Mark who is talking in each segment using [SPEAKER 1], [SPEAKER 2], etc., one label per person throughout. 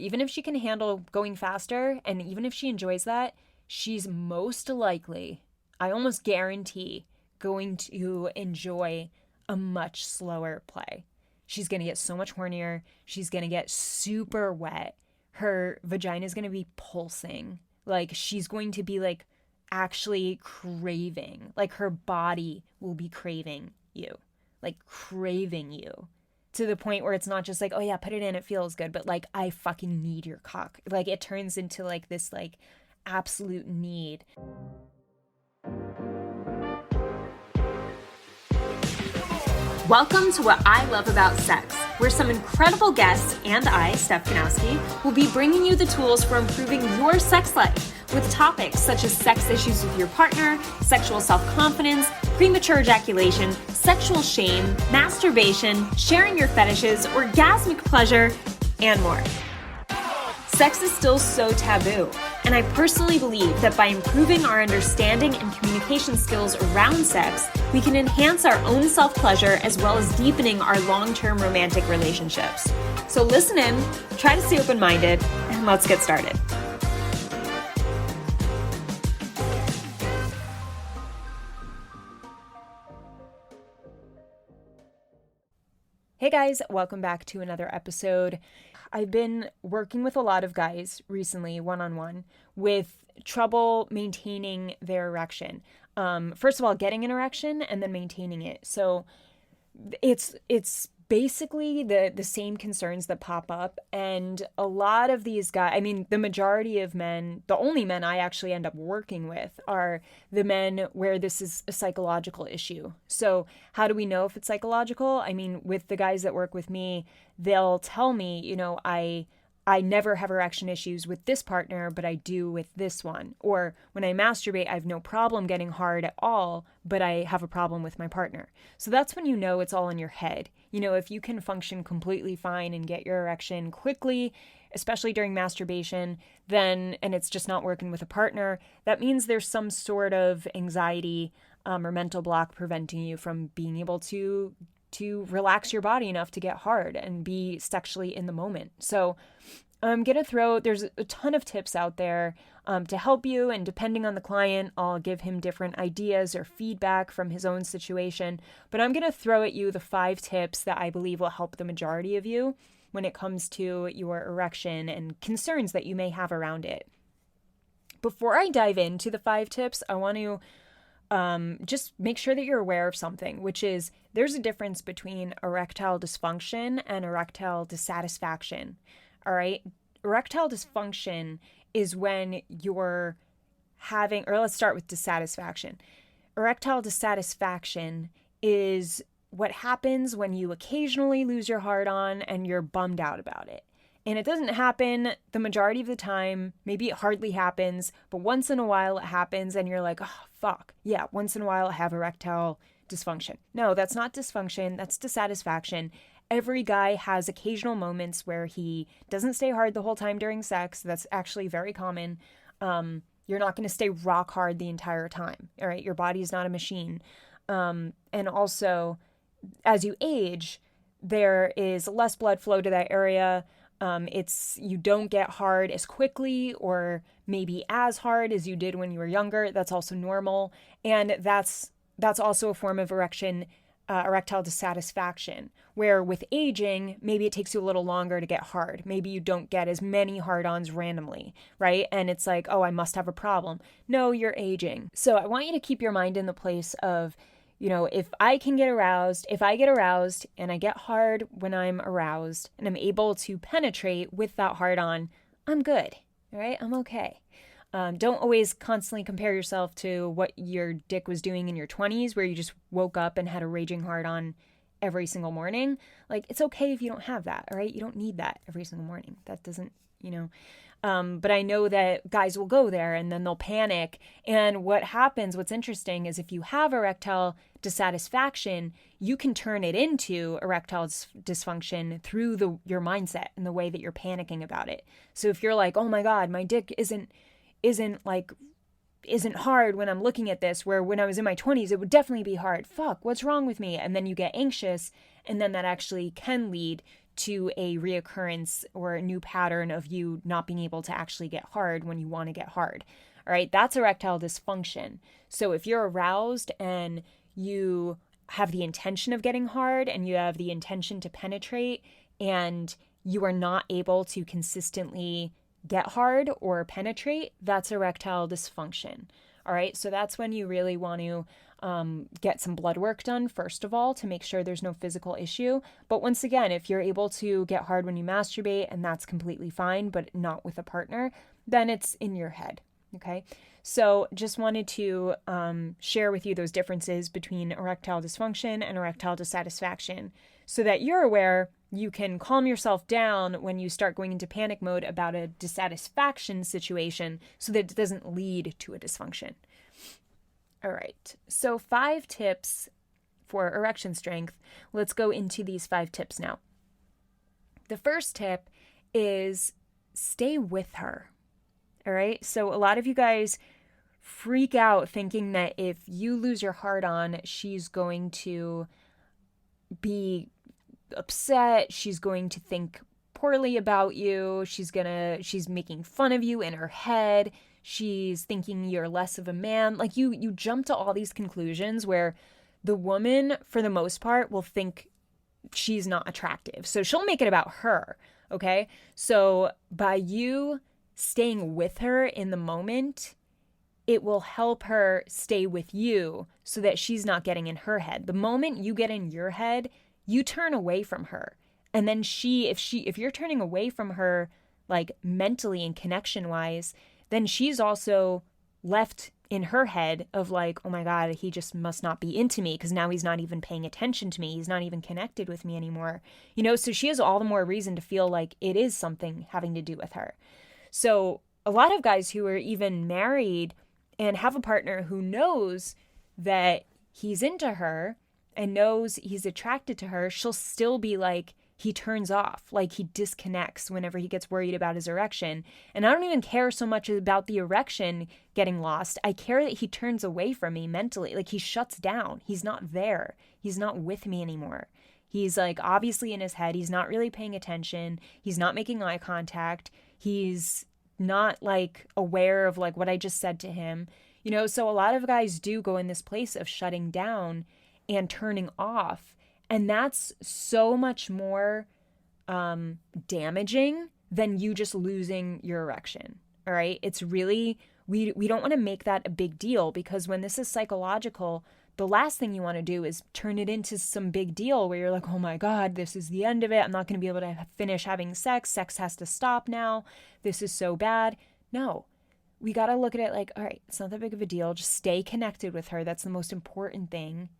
[SPEAKER 1] even if she can handle going faster, and even if she enjoys that, she's most likely, I almost guarantee, going to enjoy a much slower play. She's going to get so much hornier. She's going to get super wet. Her vagina is going to be pulsing. Like, she's going to be like actually craving. Like, her body will be craving you. Like, craving you. To the point where it's not just like, oh yeah, put it in, it feels good, but like, I fucking need your cock. Like, it turns into like this like absolute need.
[SPEAKER 2] Welcome to What I Love About Sex, where some incredible guests and I, Steph Kanowski, will be bringing you the tools for improving your sex life with topics such as sex issues with your partner, sexual self-confidence, premature ejaculation, sexual shame, masturbation, sharing your fetishes, orgasmic pleasure, and more. Sex is still so taboo, and I personally believe that by improving our understanding and communication skills around sex, we can enhance our own self-pleasure as well as deepening our long-term romantic relationships. So listen in, try to stay open-minded, and let's get started.
[SPEAKER 1] Hey guys, welcome back to another episode. I've been working with a lot of guys recently, one-on-one, with trouble maintaining their erection. First of all, getting an erection and then maintaining it. So it's basically the same concerns that pop up. And a lot of these guys, I mean, the majority of men, the only men I actually end up working with are the men where this is a psychological issue. So how do we know if it's psychological? I mean, with the guys that work with me, they'll tell me, you know, I never have erection issues with this partner, but I do with this one. Or when I masturbate, I have no problem getting hard at all, but I have a problem with my partner. So that's when you know it's all in your head. You know, if you can function completely fine and get your erection quickly, especially during masturbation, then, and it's just not working with a partner, that means there's some sort of anxiety or mental block preventing you from being able to relax your body enough to get hard and be sexually in the moment. So I'm going to there's a ton of tips out there to help you. And depending on the client, I'll give him different ideas or feedback from his own situation. But I'm going to throw at you the 5 tips that I believe will help the majority of you when it comes to your erection and concerns that you may have around it. Before I dive into the 5 tips, I want to just make sure that you're aware of something, which is there's a difference between erectile dysfunction and erectile dissatisfaction. All right. Erectile dysfunction is when you're having, or let's start with dissatisfaction. Erectile dissatisfaction is what happens when you occasionally lose your hard-on and you're bummed out about it. And it doesn't happen the majority of the time. Maybe it hardly happens, but once in a while it happens and you're like, oh, fuck. Yeah, once in a while I have erectile dysfunction. No, that's not dysfunction. That's dissatisfaction. Every guy has occasional moments where he doesn't stay hard the whole time during sex. That's actually very common. You're not going to stay rock hard the entire time. All right. Your body is not a machine. And also, as you age, there is less blood flow to that area. You don't get hard as quickly or maybe as hard as you did when you were younger. That's also normal. And that's also a form of erectile dissatisfaction, where with aging, maybe it takes you a little longer to get hard. Maybe you don't get as many hard-ons randomly, right? And it's like, oh, I must have a problem. No, you're aging. So I want you to keep your mind in the place of, you know, if I get aroused and I get hard when I'm aroused and I'm able to penetrate with that hard-on, I'm good, all right? I'm okay. Don't always constantly compare yourself to what your dick was doing in your 20s, where you just woke up and had a raging hard-on every single morning. Like, it's okay if you don't have that, all right? You don't need that every single morning. That doesn't, you know. But I know that guys will go there and then they'll panic. And what's interesting is if you have erectile dissatisfaction, you can turn it into erectile dysfunction through your mindset and the way that you're panicking about it. So if you're like, oh my God, my dick isn't hard when I'm looking at this, where when I was in my 20s, it would definitely be hard. Fuck, what's wrong with me? And then you get anxious, and then that actually can lead to a reoccurrence or a new pattern of you not being able to actually get hard when you want to get hard. All right, that's erectile dysfunction. So if you're aroused and you have the intention of getting hard and you have the intention to penetrate and you are not able to consistently get hard or penetrate, that's erectile dysfunction. All right, so that's when you really want to get some blood work done, first of all, to make sure there's no physical issue. But once again, if you're able to get hard when you masturbate and that's completely fine, but not with a partner, then it's in your head. Okay, so just wanted to share with you those differences between erectile dysfunction and erectile dissatisfaction so that you're aware you can calm yourself down when you start going into panic mode about a dissatisfaction situation so that it doesn't lead to a dysfunction. All right, so 5 tips for erection strength. Let's go into these 5 tips now. The first tip is stay with her. All right, so a lot of you guys freak out thinking that if you lose your heart on, she's going to be upset, she's going to think poorly about you, she's making fun of you in her head, she's thinking you're less of a man. Like you jump to all these conclusions where the woman, for the most part, will think she's not attractive. So she'll make it about her, okay? So by you staying with her in the moment, it will help her stay with you so that she's not getting in her head. The moment you get in your head, you turn away from her. And then if you're turning away from her, like mentally and connection wise, then she's also left in her head of like, oh my God, he just must not be into me because now he's not even paying attention to me. He's not even connected with me anymore. So she has all the more reason to feel like it is something having to do with her. So a lot of guys who are even married and have a partner who knows that he's into her and knows he's attracted to her, she'll still be like, he turns off, like he disconnects whenever he gets worried about his erection. And I don't even care so much about the erection getting lost. I care that he turns away from me mentally. Like he shuts down. He's not there. He's not with me anymore. He's like obviously in his head. He's not really paying attention. He's not making eye contact. He's not like aware of like what I just said to him. So a lot of guys do go in this place of shutting down and turning off. And that's so much more damaging than you just losing your erection. All right. It's really, we don't want to make that a big deal because when this is psychological, the last thing you want to do is turn it into some big deal where you're like, oh my God, this is the end of it. I'm not going to be able to finish having sex. Sex has to stop now. This is so bad. No, we got to look at it like, all right, it's not that big of a deal. Just stay connected with her. That's the most important thing.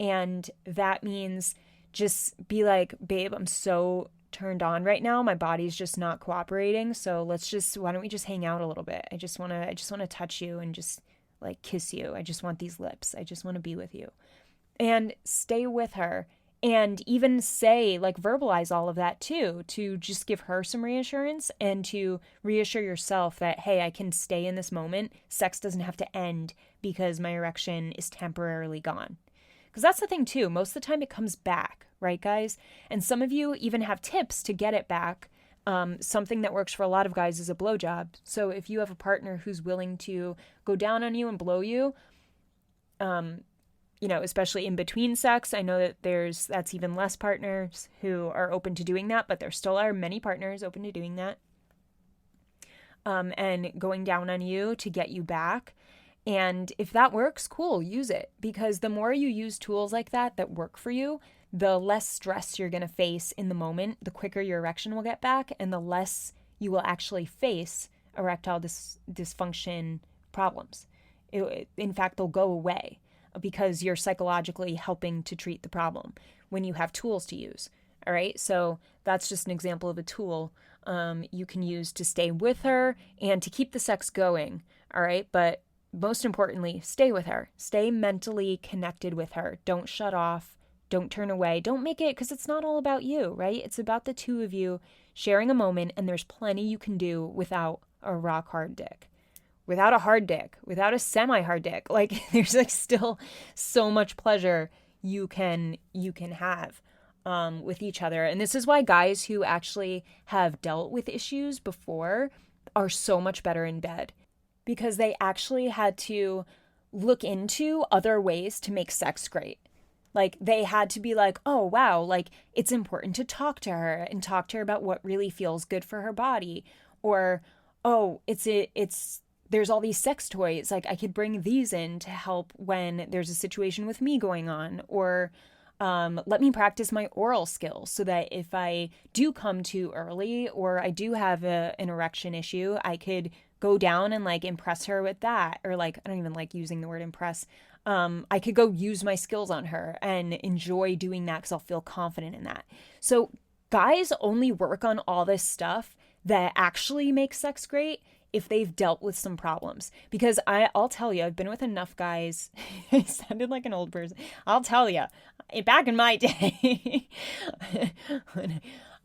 [SPEAKER 1] And that means just be like, babe, I'm so turned on right now. My body's just not cooperating. So why don't we just hang out a little bit? I just want to touch you and just like kiss you. I just want these lips. I just want to be with you. And stay with her. And even say, like, verbalize all of that too, to just give her some reassurance and to reassure yourself that, hey, I can stay in this moment. Sex doesn't have to end because my erection is temporarily gone. Because that's the thing too. Most of the time it comes back, right, guys? And some of you even have tips to get it back. Something that works for a lot of guys is a blowjob. So if you have a partner who's willing to go down on you and blow you, especially in between sex, I know that that's even less partners who are open to doing that, but there still are many partners open to doing that. And going down on you to get you back. And if that works, cool, use it. Because the more you use tools like that work for you, the less stress you're going to face in the moment, the quicker your erection will get back, and the less you will actually face erectile dysfunction problems. In fact, they'll go away because you're psychologically helping to treat the problem when you have tools to use. All right, so that's just an example of a tool you can use to stay with her and to keep the sex going. All right, but most importantly, stay with her. Stay mentally connected with her. Don't shut off. Don't turn away. Don't make it, because it's not all about you, right? It's about the two of you sharing a moment, and there's plenty you can do without a rock hard dick, without a hard dick, without a semi-hard dick. Like there's like still so much pleasure you can have. with each other. And this is why guys who actually have dealt with issues before are so much better in bed, because they actually had to look into other ways to make sex great. Like they had to be like, oh, wow, like it's important to talk to her and talk to her about what really feels good for her body. Or, oh, there's all these sex toys. Like I could bring these in to help when there's a situation with me going on. Or let me practice my oral skills so that if I do come too early or I do have an erection issue, I could go down and like impress her with that. Or like, I don't even like using the word impress. I could go use my skills on her and enjoy doing that because I'll feel confident in that. So guys only work on all this stuff that actually makes sex great if they've dealt with some problems. Because I'll tell you, I've been with enough guys. I sounded like an old person. I'll tell you, back in my day,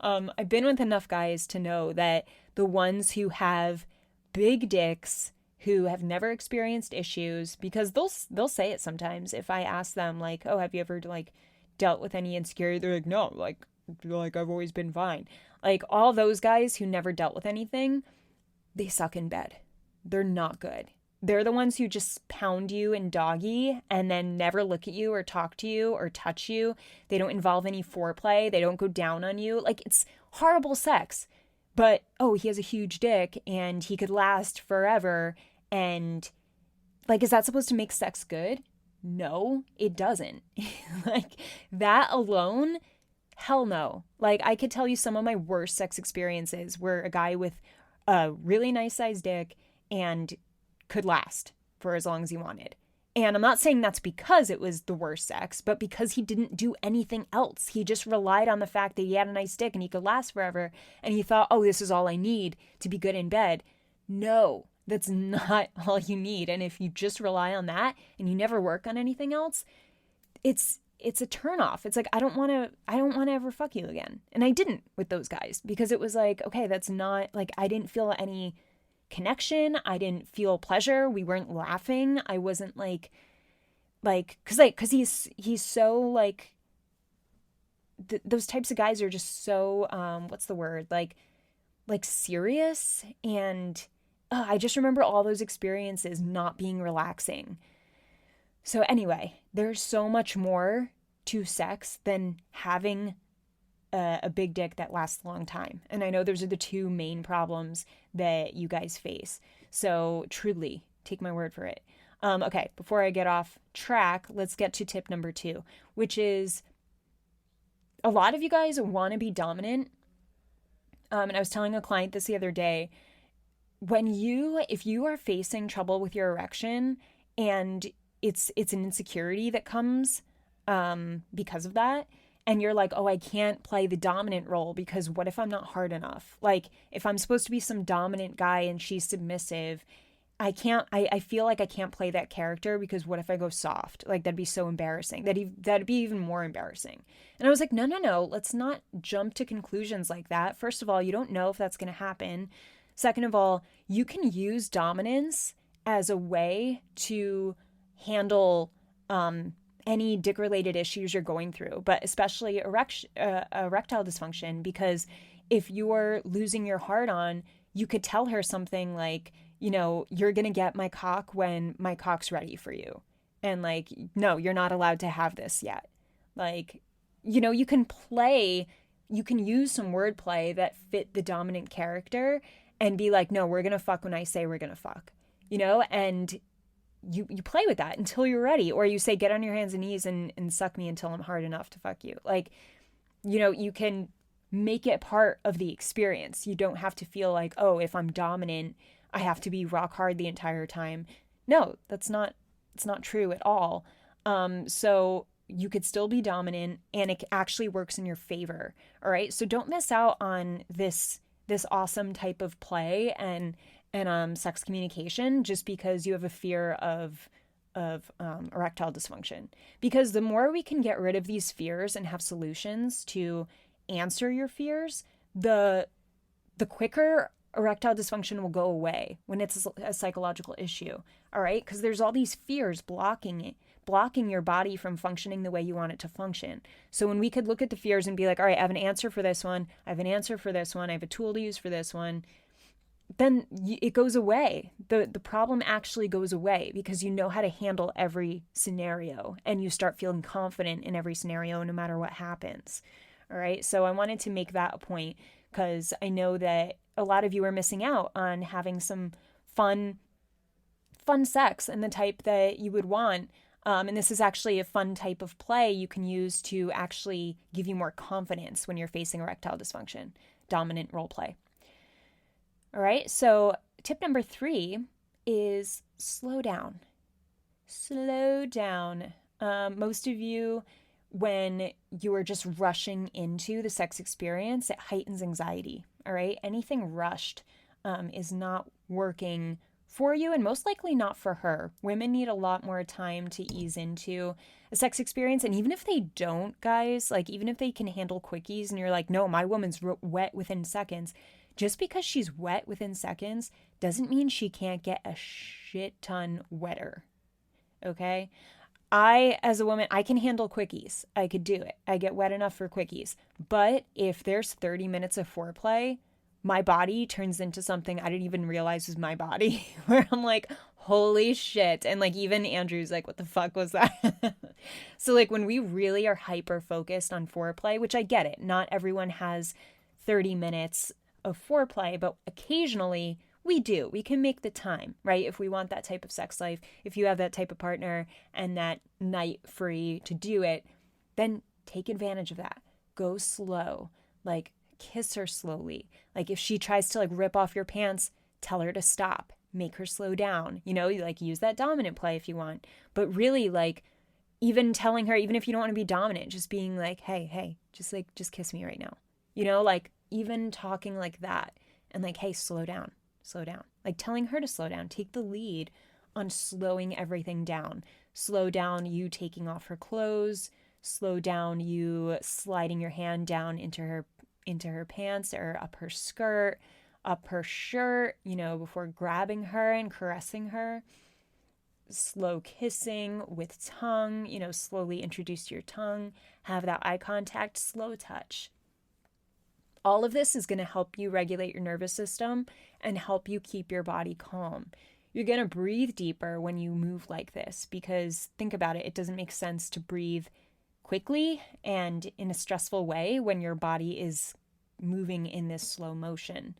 [SPEAKER 1] I've been with enough guys to know that the ones who have big dicks, who have never experienced issues, because they'll say it sometimes. If I ask them like, oh, have you ever like dealt with any insecurity? They're like, no, like I've always been fine. Like all those guys who never dealt with anything, they suck in bed. They're not good. They're the ones who just pound you and doggy and then never look at you or talk to you or touch you. They don't involve any foreplay. They don't go down on you. Like it's horrible sex. But, oh, he has a huge dick and he could last forever. And like, is that supposed to make sex good? No, it doesn't. Like that alone, hell no. Like I could tell you some of my worst sex experiences were a guy with a really nice sized dick and could last for as long as he wanted. And I'm not saying that's because it was the worst sex, but because he didn't do anything else. He just relied on the fact that he had a nice dick and he could last forever. And he thought, oh, this is all I need to be good in bed. No, that's not all you need. And if you just rely on that and you never work on anything else, it's a turnoff. It's like, I don't want to ever fuck you again. And I didn't with those guys because it was like, okay, that's not like, I didn't feel any connection. I didn't feel pleasure. We weren't laughing. I wasn't cause he's so like, those types of guys are just so, what's the word? Like serious. And I just remember all those experiences not being relaxing. So anyway, there's so much more to sex than having a big dick that lasts a long time. And I know those are the two main problems that you guys face. So truly, take my word for it. Okay, before I get off track, let's get to tip number 2, which is a lot of you guys want to be dominant. And I was telling a client this the other day, if you are facing trouble with your erection and it's an insecurity that comes because of that, and you're like, oh, I can't play the dominant role because what if I'm not hard enough? Like if I'm supposed to be some dominant guy and she's submissive, I feel like I can't play that character because what if I go soft? Like that'd be so embarrassing. That'd be even more embarrassing. And I was like, no, let's not jump to conclusions like that. First of all, you don't know if that's going to happen. Second of all, you can use dominance as a way to handle any dick-related issues you're going through, but especially erectile dysfunction, because if you're losing your heart on, you could tell her something like, you know, you're going to get my cock when my cock's ready for you. And like, no, you're not allowed to have this yet. Like, you know, you can use some wordplay that fit the dominant character and be like, no, we're going to fuck when I say we're going to fuck, you know, and you play with that until you're ready. Or you say, get on your hands and knees and suck me until I'm hard enough to fuck you. Like, you know, you can make it part of the experience. You don't have to feel like, oh, if I'm dominant, I have to be rock hard the entire time. No, it's not true at all. So you could still be dominant and it actually works in your favor. All right. So don't miss out on this awesome type of play and sex communication just because you have a fear of erectile dysfunction. Because the more we can get rid of these fears and have solutions to answer your fears, the quicker erectile dysfunction will go away when it's a psychological issue. All right, because there's all these fears blocking blocking your body from functioning the way you want it to function. So when we could look at the fears and be like, all right, I have an answer for this one, I have an answer for this one, I have a tool to use for this one, then it goes away. The problem actually goes away because you know how to handle every scenario and you start feeling confident in every scenario no matter what happens. All right. So I wanted to make that a point because I know that a lot of you are missing out on having some fun sex and the type that you would want. And this is actually a fun type of play you can use to actually give you more confidence when you're facing erectile dysfunction, dominant role play. All right, so tip number 3 is slow down. Slow down. Most of you, when you are just rushing into the sex experience, it heightens anxiety. All right, anything rushed is not working for you and most likely not for her. Women need a lot more time to ease into a sex experience. And even if they don't, guys, like even if they can handle quickies and you're like, no, my woman's wet within seconds, just because she's wet within seconds doesn't mean she can't get a shit ton wetter. Okay? I, as a woman, I can handle quickies. I could do it. I get wet enough for quickies. But if there's 30 minutes of foreplay, my body turns into something I didn't even realize was my body, where I'm like, holy shit. And like even Andrew's like, what the fuck was that? So like when we really are hyper focused on foreplay, which I get it, not everyone has 30 minutes of foreplay, but occasionally we do. We can make the time, right? If we want that type of sex life, if you have that type of partner and that night free to do it, then take advantage of that. Go slow. Like kiss her slowly. Like if she tries to like rip off your pants, tell her to stop. Make her slow down. You know, you like use that dominant play if you want. But really like even telling her, even if you don't want to be dominant, just being like, hey, just kiss me right now. You know, like even talking like that and like, hey, slow down. Like telling her to slow down. Take the lead on slowing everything down. Slow down you taking off her clothes. Slow down you sliding your hand down into her pants or up her skirt, up her shirt, you know, before grabbing her and caressing her. Slow kissing with tongue, you know, slowly introduce your tongue. Have that eye contact, slow touch. All of this is going to help you regulate your nervous system and help you keep your body calm. You're going to breathe deeper when you move like this because think about it, it doesn't make sense to breathe quickly and in a stressful way when your body is moving in this slow motion.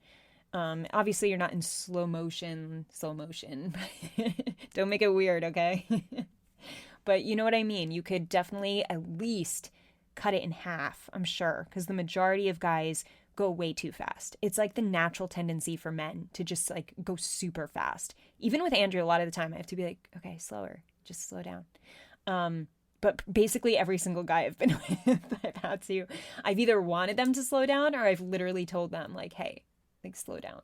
[SPEAKER 1] Obviously, you're not in slow motion. Don't make it weird, okay? But you know what I mean? You could definitely at least cut it in half, I'm sure, because the majority of guys go way too fast. It's like the natural tendency for men to just like go super fast. Even with Andrew, a lot of the time I have to be like, okay, slower, just slow down. But basically every single guy I've been with, I've either wanted them to slow down or I've literally told them like, hey, like slow down.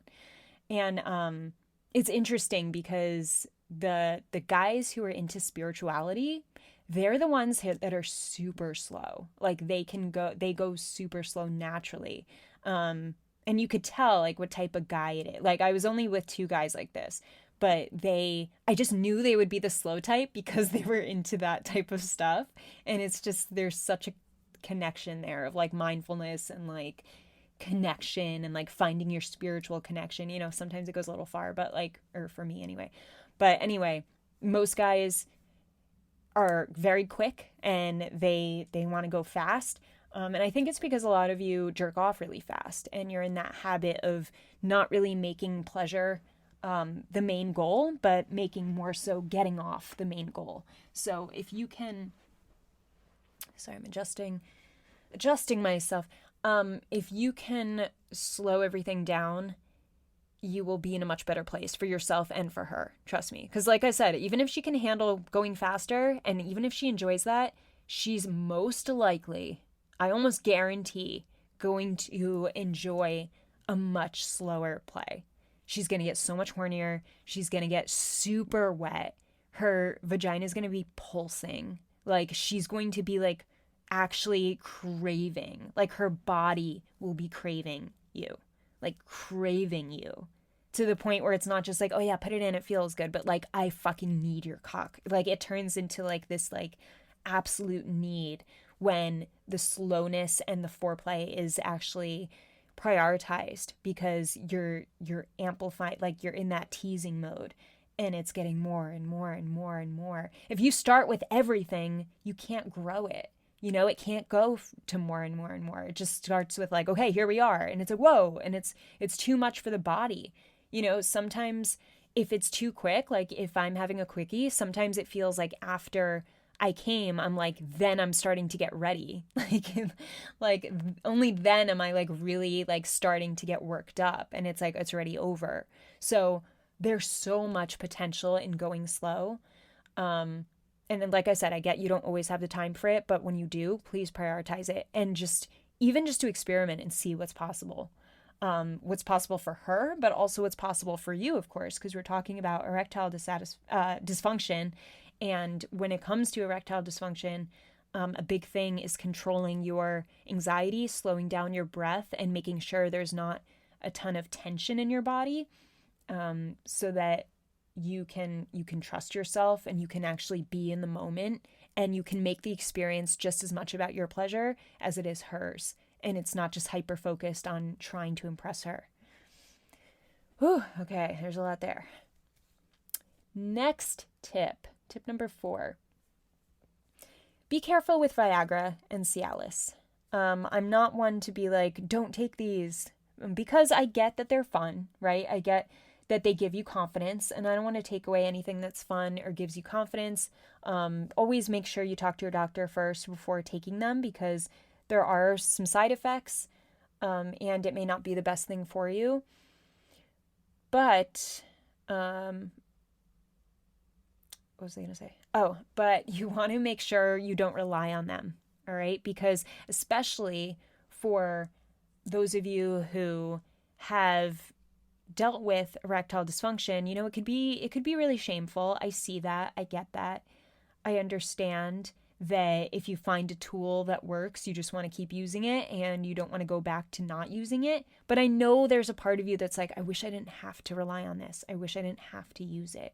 [SPEAKER 1] And it's interesting because the guys who are into spirituality, they're the ones that are super slow. Like they go super slow naturally. And you could tell like what type of guy it is. Like I was only with 2 guys like this, but I just knew they would be the slow type because they were into that type of stuff. And it's just, there's such a connection there of like mindfulness and like connection and like finding your spiritual connection. You know, sometimes it goes a little far, but like, or for me anyway. But anyway, most guys are very quick and they want to go fast. And I think it's because a lot of you jerk off really fast and you're in that habit of not really making pleasure the main goal, but making more so getting off the main goal. So if you can, sorry, I'm adjusting myself. If you can slow everything down, you will be in a much better place for yourself and for her. Trust me. Because like I said, even if she can handle going faster and even if she enjoys that, she's most likely, I almost guarantee, going to enjoy a much slower play. She's going to get so much hornier. She's going to get super wet. Her vagina is going to be pulsing. Like she's going to be like actually craving. Like her body will be craving you. Like craving you to the point where it's not just like, oh yeah, put it in, it feels good, but like, I fucking need your cock. Like, it turns into like this like absolute need when the slowness and the foreplay is actually prioritized, because you're amplified, like you're in that teasing mode, and it's getting more and more and more and more. If you start with everything, you can't grow it. You know, it can't go to more and more and more. It just starts with like, okay, here we are, and it's a whoa, and it's too much for the body. You know, sometimes if it's too quick, like if I'm having a quickie, sometimes it feels like after I came, I'm like, then I'm starting to get ready. Like only then am I like really like starting to get worked up, and it's like, it's already over. So there's so much potential in going slow. And then, like I said, I get you don't always have the time for it, but when you do, please prioritize it, and just even just to experiment and see what's possible for her, but also what's possible for you, of course, because we're talking about erectile dysfunction. And when it comes to erectile dysfunction, a big thing is controlling your anxiety, slowing down your breath, and making sure there's not a ton of tension in your body, so that you can trust yourself, and you can actually be in the moment, and you can make the experience just as much about your pleasure as it is hers, and it's not just hyper focused on trying to impress her. Whew, okay, there's a lot there. Next tip number 4. Be careful with Viagra and Cialis. I'm not one to be like, don't take these, because I get that they're fun, right? I get that they give you confidence, and I don't want to take away anything that's fun or gives you confidence. Always make sure you talk to your doctor first before taking them, because there are some side effects, and it may not be the best thing for you. But, what was I going to say? Oh, but you want to make sure you don't rely on them, all right? Because especially for those of you who have dealt with erectile dysfunction, you know, it could be really shameful. I see that. I get that. I understand that if you find a tool that works, you just want to keep using it, and you don't want to go back to not using it. But I know there's a part of you that's like, I wish I didn't have to rely on this. I wish I didn't have to use it.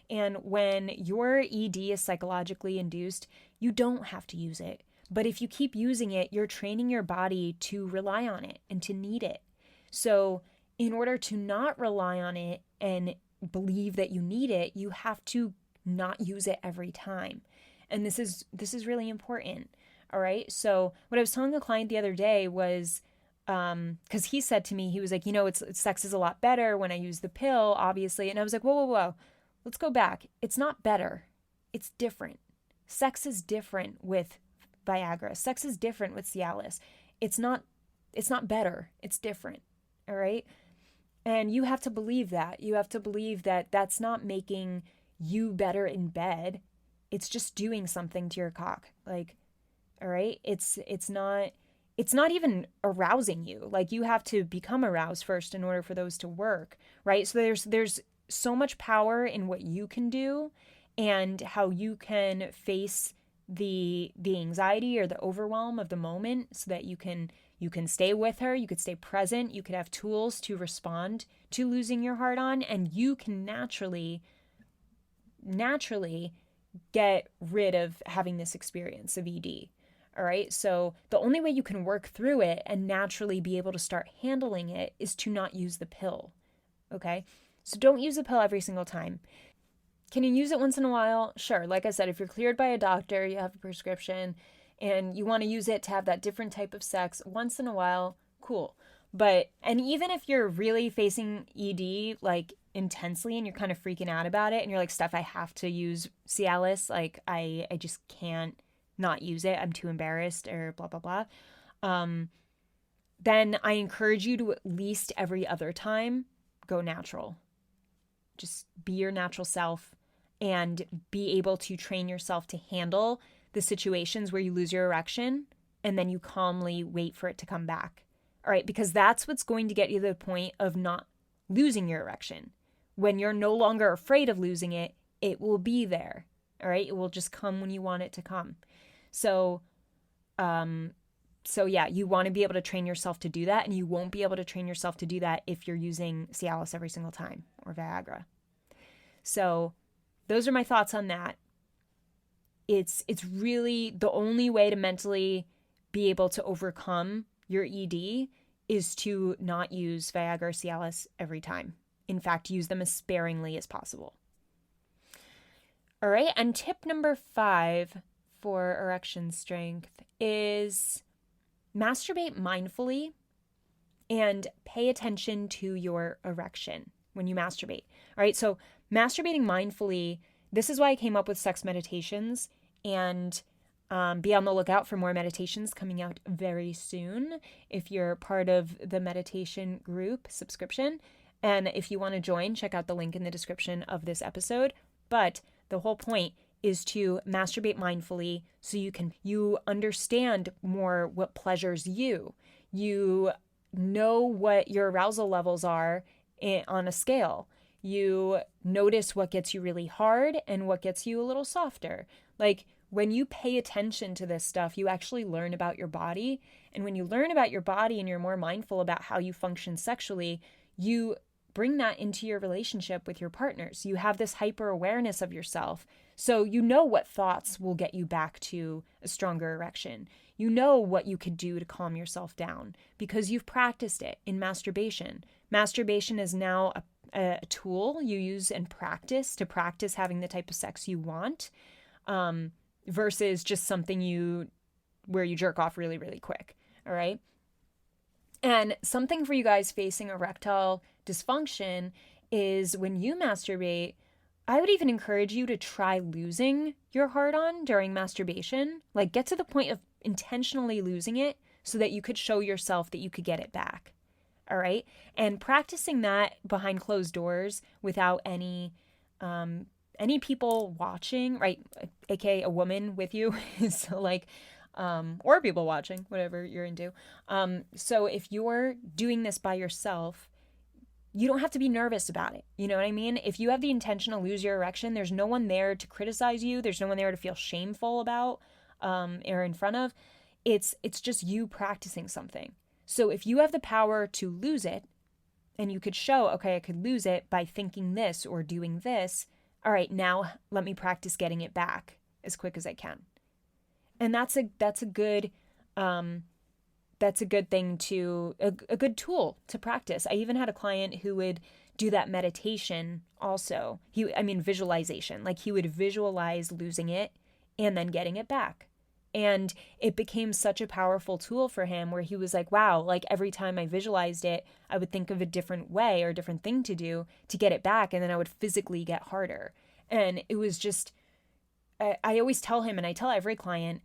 [SPEAKER 1] And when your ED is psychologically induced, you don't have to use it. But if you keep using it, you're training your body to rely on it and to need it. So in order to not rely on it and believe that you need it, you have to not use it every time. And this is really important. All right. So what I was telling a client the other day was, because he said to me, he was like, you know, it's sex is a lot better when I use the pill, obviously. And I was like, whoa. Let's go back. It's not better. It's different. Sex is different with Viagra. Sex is different with Cialis. It's not better. It's different. All right. And you have to believe that. You have to believe that that's not making you better in bed. It's just doing something to your cock. Like, all right. It's not even arousing you. Like, you have to become aroused first in order for those to work. Right. So there's so much power in what you can do and how you can face the anxiety or the overwhelm of the moment, so that you can stay with her, you could stay present, you could have tools to respond to losing your heart on, and you can naturally get rid of having this experience of ED. All right. So the only way you can work through it and naturally be able to start handling it is to not use the pill. Okay. So don't use the pill every single time. Can you use it once in a while? Sure. Like I said, if you're cleared by a doctor, you have a prescription, and you want to use it to have that different type of sex once in a while, cool. And even if you're really facing ED like intensely and you're kind of freaking out about it and you're like, Steph, I have to use Cialis, like I just can't not use it, I'm too embarrassed, or blah, blah, blah. Then I encourage you to at least every other time go natural. Just be your natural self and be able to train yourself to handle the situations where you lose your erection, and then you calmly wait for it to come back. All right, because that's what's going to get you to the point of not losing your erection. When you're no longer afraid of losing it, it will be there. All right, it will just come when you want it to come. So So yeah, you want to be able to train yourself to do that, and you won't be able to train yourself to do that if you're using Cialis every single time or Viagra. So those are my thoughts on that. It's really the only way to mentally be able to overcome your ED is to not use Viagra or Cialis every time. In fact, use them as sparingly as possible. All right, and tip number 5 for erection strength is masturbate mindfully and pay attention to your erection when you masturbate. All right, so masturbating mindfully, this is why I came up with sex meditations, and be on the lookout for more meditations coming out very soon if you're part of the meditation group subscription. And if you want to join, check out the link in the description of this episode. But the whole point is to masturbate mindfully so you understand more what pleasures you. You know what your arousal levels are on a scale. You notice what gets you really hard and what gets you a little softer. Like when you pay attention to this stuff, you actually learn about your body. And when you learn about your body and you're more mindful about how you function sexually, you bring that into your relationship with your partners. You have this hyper awareness of yourself. So you know what thoughts will get you back to a stronger erection. You know what you could do to calm yourself down because you've practiced it in masturbation. Masturbation is now a tool you use and practice to practice having the type of sex you want, versus just something where you jerk off really, really quick. All right. And something for you guys facing erectile dysfunction is when you masturbate, I would even encourage you to try losing your hard-on during masturbation. Like get to the point of intentionally losing it so that you could show yourself that you could get it back. All right. And practicing that behind closed doors without any people watching, right? AKA a woman with you is like, or people watching, whatever you're into. So if you're doing this by yourself, you don't have to be nervous about it. You know what I mean? If you have the intention to lose your erection, there's no one there to criticize you. There's no one there to feel shameful about, or in front of. It's just you practicing something. So if you have the power to lose it and you could show, okay, I could lose it by thinking this or doing this. All right, now let me practice getting it back as quick as I can. And that's a good thing a good tool to practice. I even had a client who would do that meditation also. Visualization. Like he would visualize losing it and then getting it back. And it became such a powerful tool for him where he was like, wow, like every time I visualized it, I would think of a different way or a different thing to do to get it back. And then I would physically get harder. And it was just, I always tell him, and I tell every client,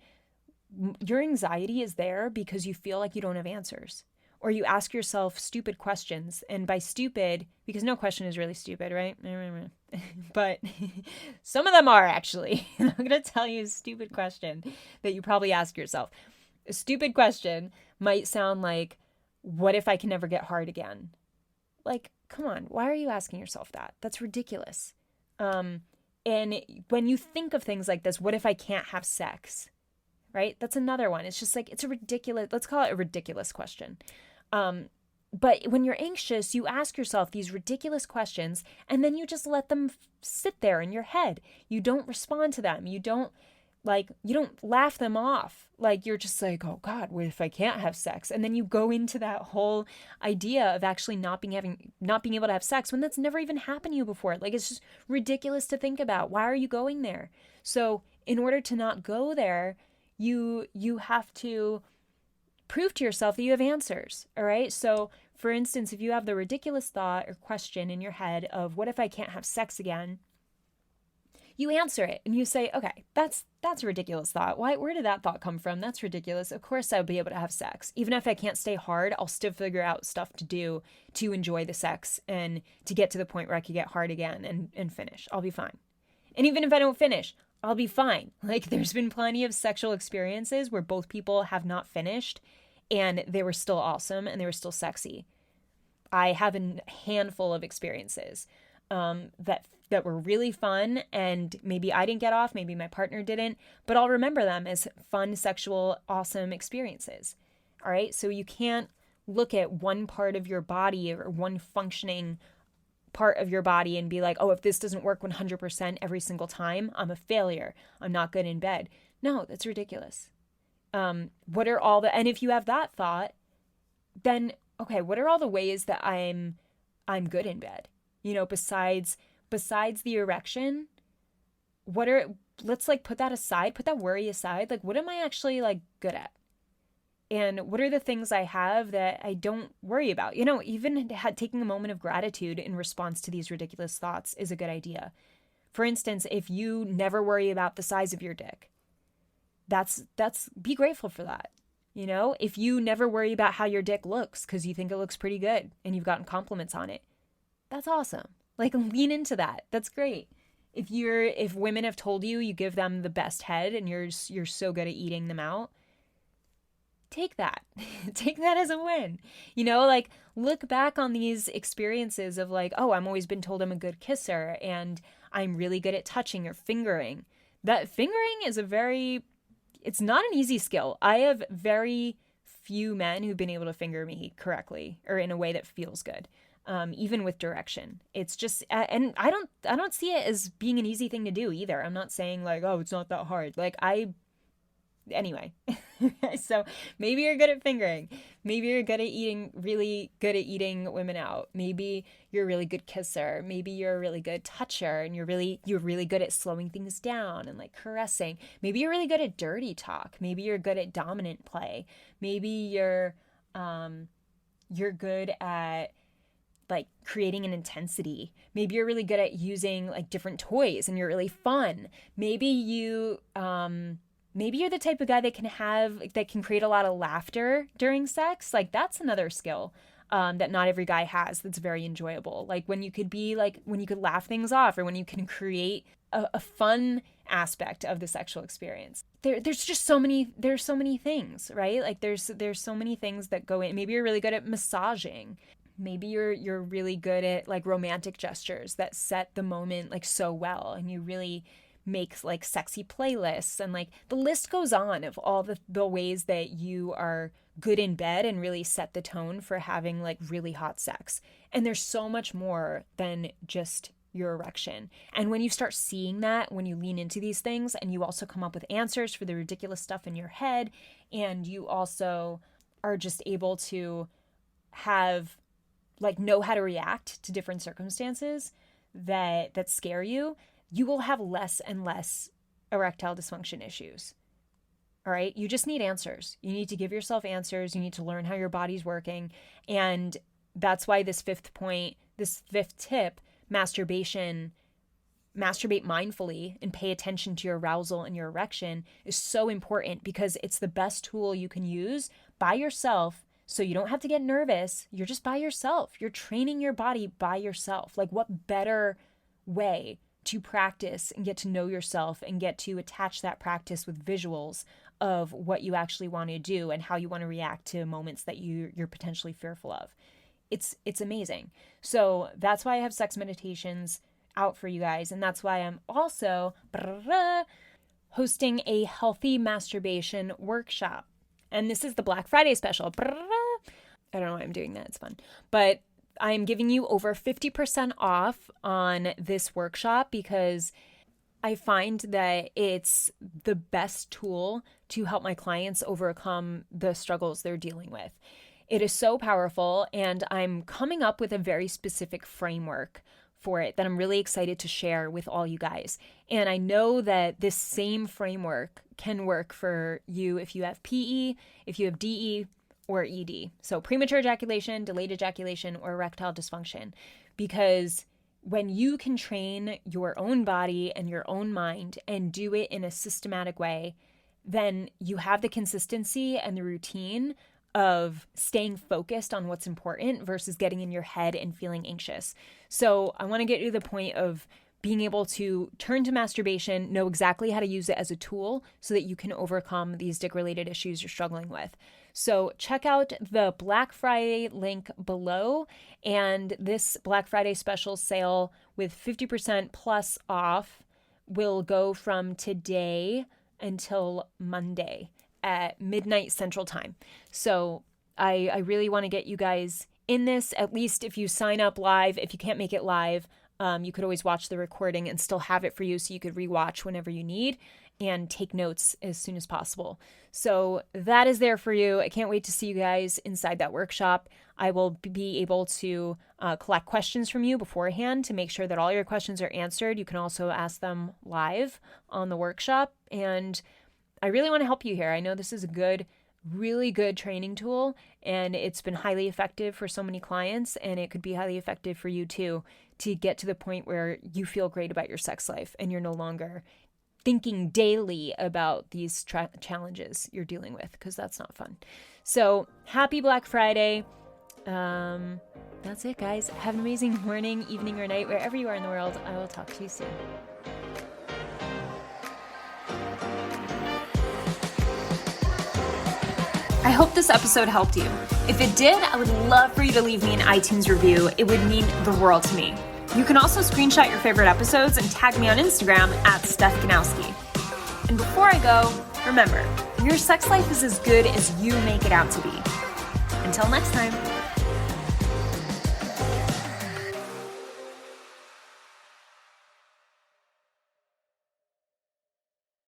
[SPEAKER 1] your anxiety is there because you feel like you don't have answers. Or you ask yourself stupid questions. And by stupid, because no question is really stupid, right? But some of them are actually. I'm going to tell you a stupid question that you probably ask yourself. A stupid question might sound like, what if I can never get hard again? Like, come on, why are you asking yourself that? That's ridiculous. And when you think of things like this, what if I can't have sex? Right? That's another one. It's just like, it's a ridiculous, let's call it a ridiculous question. But when you're anxious, you ask yourself these ridiculous questions and then you just let them sit there in your head. You don't respond to them. You don't laugh them off. Like you're just like, oh God, what if I can't have sex? And then you go into that whole idea of actually not being able to have sex when that's never even happened to you before. Like it's just ridiculous to think about. Why are you going there? So in order to not go there, you have to prove to yourself that you have answers. All right. So for instance, if you have the ridiculous thought or question in your head of what if I can't have sex again, you answer it and you say, okay, that's a ridiculous thought. Where did that thought come from? That's ridiculous. Of course I'll be able to have sex. Even if I can't stay hard, I'll still figure out stuff to do to enjoy the sex and to get to the point where I could get hard again and finish. I'll be fine. And even if I don't finish, I'll be fine. Like there's been plenty of sexual experiences where both people have not finished and they were still awesome and they were still sexy. I have a handful of experiences that were really fun, and maybe I didn't get off, maybe my partner didn't, but I'll remember them as fun, sexual, awesome experiences. All right. So you can't look at one part of your body or one functioning part of your body and be like, oh, if this doesn't work 100% every single time, I'm a failure. I'm not good in bed. No, that's ridiculous. What are all the, and if you have that thought, then okay, what are all the ways that I'm good in bed? Besides the erection, what are, let's like put that aside, put that worry aside. Like, what am I actually like good at? And what are the things I have that I don't worry about? Even taking a moment of gratitude in response to these ridiculous thoughts is a good idea. For instance, if you never worry about the size of your dick, that's be grateful for that. If you never worry about how your dick looks because you think it looks pretty good and you've gotten compliments on it, that's awesome. Like, lean into that. That's great. If women have told you you give them the best head and you're so good at eating them out, take that. Take that as a win. Like, look back on these experiences of like, oh, I'm always been told I'm a good kisser and I'm really good at touching or fingering. That fingering is it's not an easy skill. I have very few men who've been able to finger me correctly or in a way that feels good. Even with direction, it's just, and I don't see it as being an easy thing to do either. I'm not saying like, oh, it's not that hard. Anyway, so maybe you're good at fingering. Maybe you're good at really good at eating women out. Maybe you're a really good kisser. Maybe you're a really good toucher and you're really good at slowing things down and like caressing. Maybe you're really good at dirty talk. Maybe you're good at dominant play. Maybe you're good at like creating an intensity. Maybe you're really good at using like different toys and you're really fun. Maybe you're the type of guy that can create a lot of laughter during sex. Like, that's another skill that not every guy has that's very enjoyable. Like, when you could laugh things off, or when you can create a fun aspect of the sexual experience. There's so many things, right? Like, there's so many things that go in. Maybe you're really good at massaging. Maybe you're really good at like romantic gestures that set the moment like so well, and you really make like sexy playlists, and like the list goes on of all the ways that you are good in bed and really set the tone for having like really hot sex. And there's so much more than just your erection. And when you start seeing that, when you lean into these things and you also come up with answers for the ridiculous stuff in your head, and you also are just able to know how to react to different circumstances that scare you, you will have less and less erectile dysfunction issues. All right? You just need answers. You need to give yourself answers. You need to learn how your body's working. And that's why this fifth tip, masturbate mindfully and pay attention to your arousal and your erection, is so important, because it's the best tool you can use by yourself. So you don't have to get nervous. You're just by yourself. You're training your body by yourself. Like, what better way to practice and get to know yourself and get to attach that practice with visuals of what you actually want to do and how you want to react to moments that you're potentially fearful of. It's amazing. So that's why I have sex meditations out for you guys. And that's why I'm also hosting a healthy masturbation workshop. And this is the Black Friday special. I don't know why I'm doing that. It's fun. But I'm giving you over 50% off on this workshop because I find that it's the best tool to help my clients overcome the struggles they're dealing with. It is so powerful, and I'm coming up with a very specific framework for it that I'm really excited to share with all you guys. And I know that this same framework can work for you if you have PE, if you have DE, or ED. So premature ejaculation, delayed ejaculation, or erectile dysfunction. Because when you can train your own body and your own mind and do it in a systematic way, then you have the consistency and the routine of staying focused on what's important versus getting in your head and feeling anxious. So I want to get to the point of being able to turn to masturbation, know exactly how to use it as a tool so that you can overcome these dick-related issues you're struggling with. So check out the Black Friday link below, and this Black Friday special sale with 50% plus off will go from today until Monday. at midnight Central Time. So I really want to get you guys in this, at least if you sign up live. If you can't make it live, you could always watch the recording and still have it for you so you could rewatch whenever you need and take notes as soon as possible. So that is there for you. I can't wait to see you guys inside that workshop. I will be able to collect questions from you beforehand to make sure that all your questions are answered. You can also ask them live on the workshop. And I really want to help you here. I know this is a really good training tool, and it's been highly effective for so many clients, and it could be highly effective for you too, to get to the point where you feel great about your sex life and you're no longer thinking daily about these challenges you're dealing with, because that's not fun. So happy Black Friday. That's it, guys. Have an amazing morning, evening, or night, wherever you are in the world. I will talk to you soon.
[SPEAKER 2] I hope this episode helped you. If it did, I would love for you to leave me an iTunes review. It would mean the world to me. You can also screenshot your favorite episodes and tag me on Instagram at Steph Ganowski. And before I go, remember, your sex life is as good as you make it out to be. Until next time.